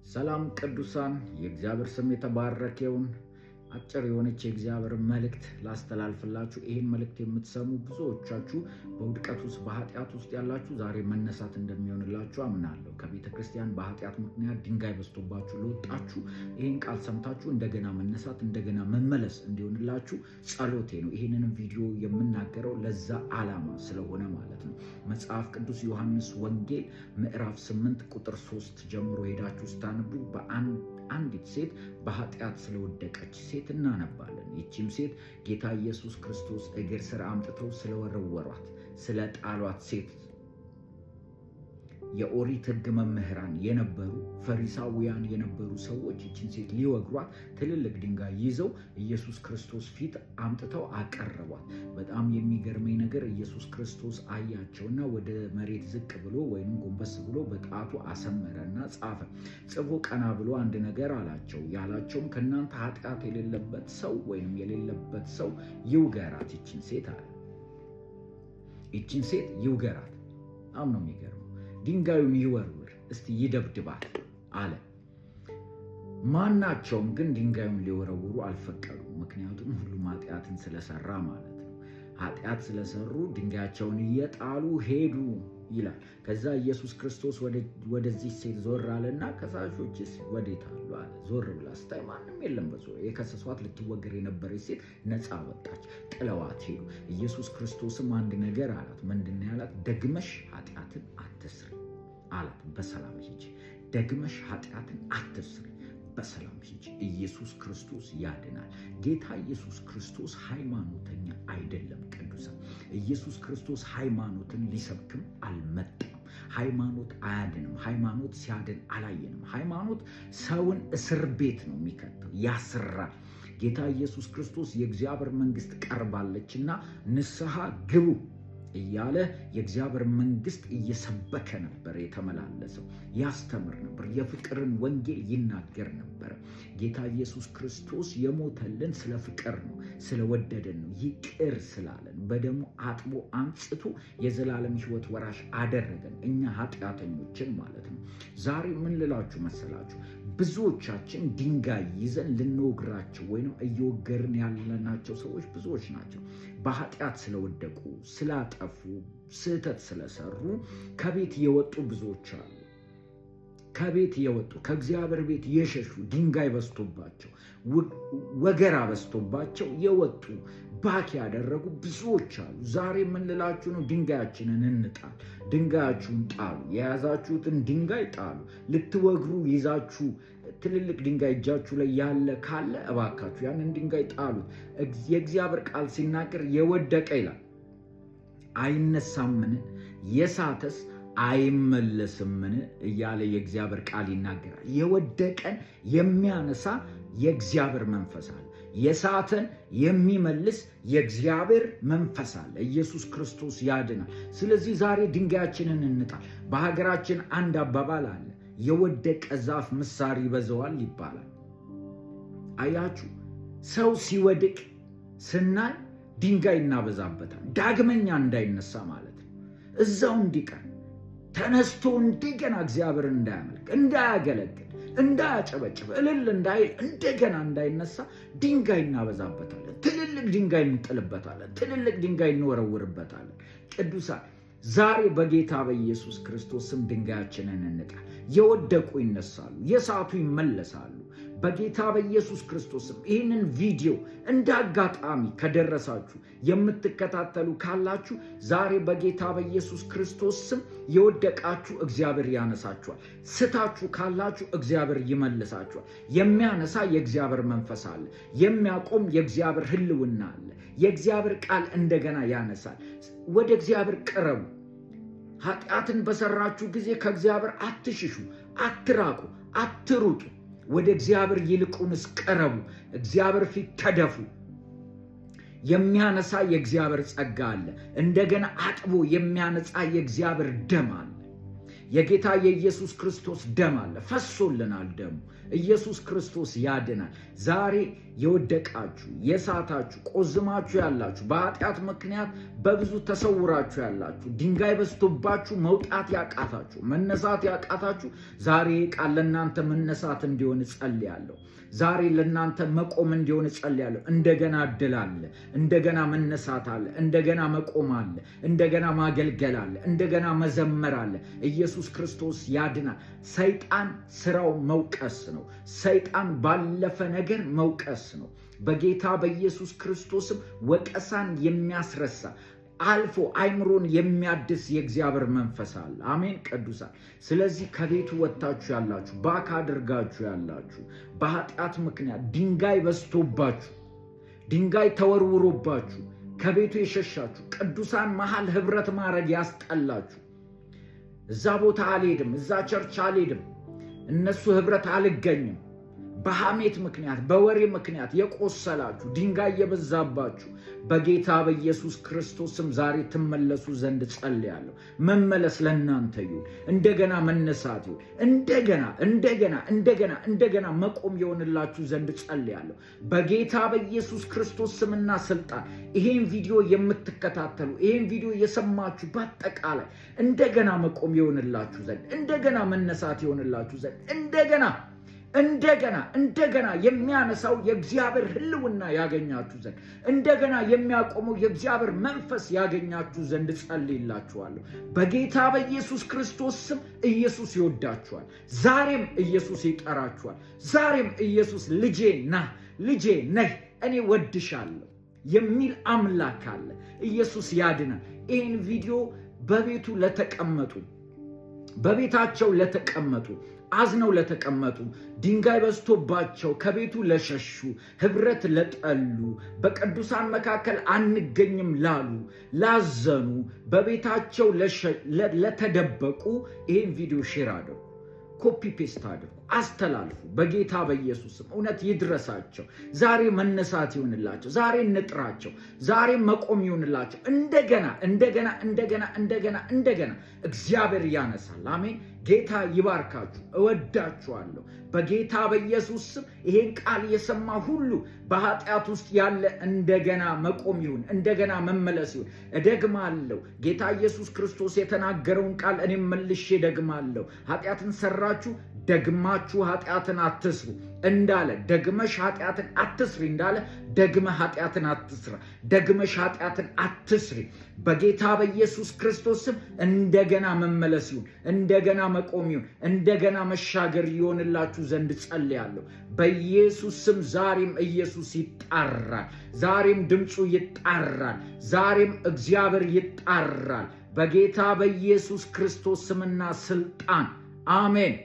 ሰላም ቅዱሳን የእግዚአብሔር ስም የተባረከ ይሁን። አጭር የሆነች የእግዚአብሔር መልእክት ላስተላልፍላችሁ። ይሄን መልእክት የምትሰሙ ብዙዎቻችሁ በውድቀት ውስጥ በኃጢአት ውስጥ ያላችሁ ዛሬ መነሳት እንደሚሆንላችሁ አምናለሁ። ከቤተ ክርስቲያን በኃጢአት ምክንያት ድንጋይ በዝቶባችሁ ለወጣችሁ ይሄን ቃል ሰምታችሁ እንደገና መነሳት እንደገና መመለስ እንዲሆንላችሁ ጸሎቴ ነው። ይሄንንም ቪዲዮ የምናገረው ለዛ ዓላማ ስለሆነ ማለት ነው። መጽሐፍ ቅዱስ ዮሐንስ ወንጌል ምዕራፍ 8 ቁጥር 3 ጀምሮ ሄዳችሁ ስታነቡ አንዲት ሴት በኃጢአት ስለወደቀች ሴት እናነባለን። ይህችም ሴት ጌታ ኢየሱስ ክርስቶስ እግር ስር አምጥተው ስለወረወሯት ስለጣሏት ሴት የኦሪት ሕግ መምህራን የነበሩ ፈሪሳውያን የነበሩ ሰዎች ይህችን ሴት ሊወግሯት ትልልቅ ድንጋይ ይዘው ኢየሱስ ክርስቶስ ፊት አምጥተው አቀረቧት። በጣም የሚገርመኝ ነገር ኢየሱስ ክርስቶስ አያቸውና ወደ መሬት ዝቅ ብሎ ወይም ጎንበስ ብሎ በጣቱ አሰመረና ጻፈ። ጽፎ ቀና ብሎ አንድ ነገር አላቸው። ያላቸውም ከእናንተ ኃጢአት የሌለበት ሰው ወይም የሌለበት ሰው ይውገራት ይህችን ሴት አለ። ይህችን ሴት ይውገራት። በጣም ነው የሚገርመው። ድንጋዩን ይወርውር እስቲ ይደብድባት አለ። ማናቸውም ግን ድንጋዩን ሊወረውሩ አልፈቀዱም። ምክንያቱም ሁሉም ኃጢአትን ስለሰራ ማለት ነው። ኃጢአት ስለሰሩ ድንጋያቸውን እየጣሉ ሄዱ ይላል። ከዛ ኢየሱስ ክርስቶስ ወደዚህ ሴት ዞር አለና ከሳሾችስ ወዴት አሉ አለ። ዞር ብላ ስታይ ማንም የለም በዙሪያ። የከሰሷት ልትወገር የነበረች ሴት ነፃ ወጣች። ጥለዋት ሄዱ። ኢየሱስ ክርስቶስም አንድ ነገር አላት። ምንድን ነው ያላት? ደግመሽ ኃጢአትን አትስሪ አላት። በሰላም ሂጂ። ደግመሽ ኃጢአትን አትስሪ፣ በሰላም ሂጂ። ኢየሱስ ክርስቶስ ያድናል። ጌታ ኢየሱስ ክርስቶስ ሃይማኖተኛ አይደለም። ቅዱሳን ኢየሱስ ክርስቶስ ሃይማኖትን ሊሰብክም አልመጣም። ሃይማኖት አያድንም። ሃይማኖት ሲያድን አላየንም። ሃይማኖት ሰውን እስር ቤት ነው የሚከተው፣ ያስራል። ጌታ ኢየሱስ ክርስቶስ የእግዚአብሔር መንግስት ቀርባለችና ንስሐ ግቡ እያለ የእግዚአብሔር መንግስት እየሰበከ ነበር የተመላለሰው። ያስተምር ነበር። የፍቅርን ወንጌል ይናገር ነበር። ጌታ ኢየሱስ ክርስቶስ የሞተልን ስለ ፍቅር ነው፣ ስለወደደን ነው፣ ይቅር ስላለን በደሙ አጥቦ አንጽቶ የዘላለም ሕይወት ወራሽ አደረገን፣ እኛ ኃጢአተኞችን ማለት ነው። ዛሬ ምን ልላችሁ መሰላችሁ? ብዙዎቻችን ድንጋይ ይዘን ልንወግራቸው ወይም እየወገርን ያለናቸው ሰዎች ብዙዎች ናቸው። በኃጢአት ስለወደቁ ስላጠፉ ስህተት ስለሰሩ ከቤት የወጡ ብዙዎች አሉ። ከቤት የወጡ ከእግዚአብሔር ቤት የሸሹ ድንጋይ በዝቶባቸው ወገራ በዝቶባቸው የወጡ ባክ ያደረጉ ብዙዎች አሉ። ዛሬ ምን ልላችሁ ነው? ድንጋያችንን እንጣል። ድንጋያችሁን ጣሉ። የያዛችሁትን ድንጋይ ጣሉ። ልትወግሩ ይዛችሁ ትልልቅ ድንጋይ እጃችሁ ላይ ያለ ካለ እባካችሁ ያንን ድንጋይ ጣሉት። የእግዚአብሔር ቃል ሲናገር የወደቀ ይላል አይነሳምን? የሳተስ አይመለስምን? እያለ የእግዚአብሔር ቃል ይናገራል። የወደቀን የሚያነሳ የእግዚአብሔር መንፈስ አለ። የሳተን የሚመልስ የእግዚአብሔር መንፈስ አለ። ኢየሱስ ክርስቶስ ያድናል። ስለዚህ ዛሬ ድንጋያችንን እንጣል። በሀገራችን አንድ አባባል አለ፣ የወደቀ ዛፍ ምሳር ይበዛዋል ይባላል። አያችሁ፣ ሰው ሲወድቅ ስናይ ድንጋይ እናበዛበታል፣ ዳግመኛ እንዳይነሳ ማለት ነው። እዛው እንዲቀር ተነስቶ እንደገና እግዚአብሔርን እንዳያመልክ እንዳያገለግል እንዳያጨበጭብ እልል እንዳይል እንደገና እንዳይነሳ ድንጋይ እናበዛበታለን። ትልልቅ ድንጋይ እንጥልበታለን። ትልልቅ ድንጋይ እንወረውርበታለን። ቅዱሳን ዛሬ በጌታ በኢየሱስ ክርስቶስ ስም ድንጋያችንን እንጣል። የወደቁ ይነሳሉ፣ የሳቱ ይመለሳሉ። በጌታ በኢየሱስ ክርስቶስ ስም ይህንን ቪዲዮ እንደ አጋጣሚ ከደረሳችሁ የምትከታተሉ ካላችሁ ዛሬ በጌታ በኢየሱስ ክርስቶስ ስም የወደቃችሁ እግዚአብሔር ያነሳችኋል። ስታችሁ ካላችሁ እግዚአብሔር ይመልሳችኋል። የሚያነሳ የእግዚአብሔር መንፈስ አለ። የሚያቆም የእግዚአብሔር ሕልውና አለ። የእግዚአብሔር ቃል እንደገና ያነሳል። ወደ እግዚአብሔር ቅረቡ። ኃጢአትን በሰራችሁ ጊዜ ከእግዚአብሔር አትሽሹ፣ አትራቁ፣ አትሩጡ። ወደ እግዚአብሔር ይልቁንስ ቀረቡ። እግዚአብሔር ፊት ተደፉ። የሚያነሳ የእግዚአብሔር ጸጋ አለ። እንደገና አጥቦ የሚያነጻ የእግዚአብሔር ደም አለ። የጌታ የኢየሱስ ክርስቶስ ደም አለ፣ ፈሶልናል ደሙ። ኢየሱስ ክርስቶስ ያድናል። ዛሬ የወደቃችሁ የሳታችሁ ቆዝማችሁ ያላችሁ በኃጢአት ምክንያት በብዙ ተሰውራችሁ ያላችሁ ድንጋይ በስቶባችሁ መውጣት ያቃታችሁ መነሳት ያቃታችሁ ዛሬ ቃል ለእናንተ መነሳት እንዲሆን ጸልያለሁ። ዛሬ ለእናንተ መቆም እንዲሆን ጸልያለሁ። እንደገና እድል አለ፣ እንደገና መነሳት አለ፣ እንደገና መቆም አለ፣ እንደገና ማገልገል አለ፣ እንደገና መዘመር አለ። ኢየሱስ ክርስቶስ ያድናል። ሰይጣን ስራው መውቀስ ነው። ሰይጣን ባለፈ ነገር መውቀስ ነው። በጌታ በኢየሱስ ክርስቶስም ወቀሳን የሚያስረሳ አልፎ አይምሮን የሚያድስ የእግዚአብሔር መንፈስ አለ። አሜን ቅዱሳን። ስለዚህ ከቤቱ ወጣችሁ ያላችሁ ባካ አድርጋችሁ ያላችሁ በኃጢአት ምክንያት ድንጋይ በስቶባችሁ ድንጋይ ተወርውሮባችሁ ከቤቱ የሸሻችሁ ቅዱሳን መሃል ህብረት ማድረግ ያስጠላችሁ እዛ ቦታ አልሄድም፣ እዛ ቸርች አልሄድም፣ እነሱ ህብረት አልገኝም በሐሜት ምክንያት በወሬ ምክንያት የቆሰላችሁ ድንጋይ የበዛባችሁ በጌታ በኢየሱስ ክርስቶስም ዛሬ ትመለሱ ዘንድ ጸልያለሁ። መመለስ ለእናንተ ይሁን። እንደገና መነሳት ይሁን። እንደገና መቆም የሆንላችሁ ዘንድ ጸልያለሁ በጌታ በኢየሱስ ክርስቶስ ስምና ስልጣን። ይሄን ቪዲዮ የምትከታተሉ ይሄን ቪዲዮ የሰማችሁ በአጠቃላይ እንደገና መቆም የሆንላችሁ ዘንድ እንደገና መነሳት የሆንላችሁ ዘንድ እንደገና የሚያነሳው የእግዚአብሔር ህልውና ያገኛችሁ ዘንድ እንደገና የሚያቆመው የእግዚአብሔር መንፈስ ያገኛችሁ ዘንድ ጸልይላችኋለሁ በጌታ በኢየሱስ ክርስቶስ ስም። ኢየሱስ ይወዳችኋል። ዛሬም ኢየሱስ ይጠራችኋል። ዛሬም ኢየሱስ ልጄ ነህ፣ ልጄ ነህ፣ እኔ ወድሻለሁ የሚል አምላክ አለ። ኢየሱስ ያድናል። ይህን ቪዲዮ በቤቱ ለተቀመጡ በቤታቸው ለተቀመጡ አዝነው ለተቀመጡ ድንጋይ በስቶባቸው ከቤቱ ለሸሹ ህብረት ለጠሉ በቅዱሳን መካከል አንገኝም ላሉ ላዘኑ በቤታቸው ለተደበቁ ይህን ቪዲዮ ሼር አድርጉ፣ ኮፒ ፔስት አድርጉ፣ አስተላልፉ በጌታ በኢየሱስም። እውነት ይድረሳቸው። ዛሬ መነሳት ይሁንላቸው። ዛሬ እንጥራቸው። ዛሬ መቆም ይሁንላቸው። እንደገና እግዚአብሔር ያነሳል። አሜን። ጌታ ይባርካችሁ። እወዳችኋለሁ በጌታ በኢየሱስ ስም። ይሄን ቃል የሰማ ሁሉ በኃጢአት ውስጥ ያለ እንደገና መቆም ይሁን፣ እንደገና መመለስ ይሁን። እደግማለሁ፣ ጌታ ኢየሱስ ክርስቶስ የተናገረውን ቃል እኔም መልሼ እደግማለሁ። ኃጢአትን ሰራችሁ ደግማችሁ ኃጢአትን አትስሩ እንዳለ፣ ደግመሽ ኃጢአትን አትስሪ እንዳለ፣ ደግመ ኃጢአትን አትስራ፣ ደግመሽ ኃጢአትን አትስሪ። በጌታ በኢየሱስ ክርስቶስ ስም እንደገና መመለስ ይሁን፣ እንደገና መቆም ይሁን፣ እንደገና መሻገር ይሆንላችሁ ዘንድ ጸልያለሁ በኢየሱስ ስም። ዛሬም ኢየሱስ ይጣራል። ዛሬም ድምፁ ይጣራል። ዛሬም እግዚአብሔር ይጣራል በጌታ በኢየሱስ ክርስቶስ ስምና ስልጣን አሜን።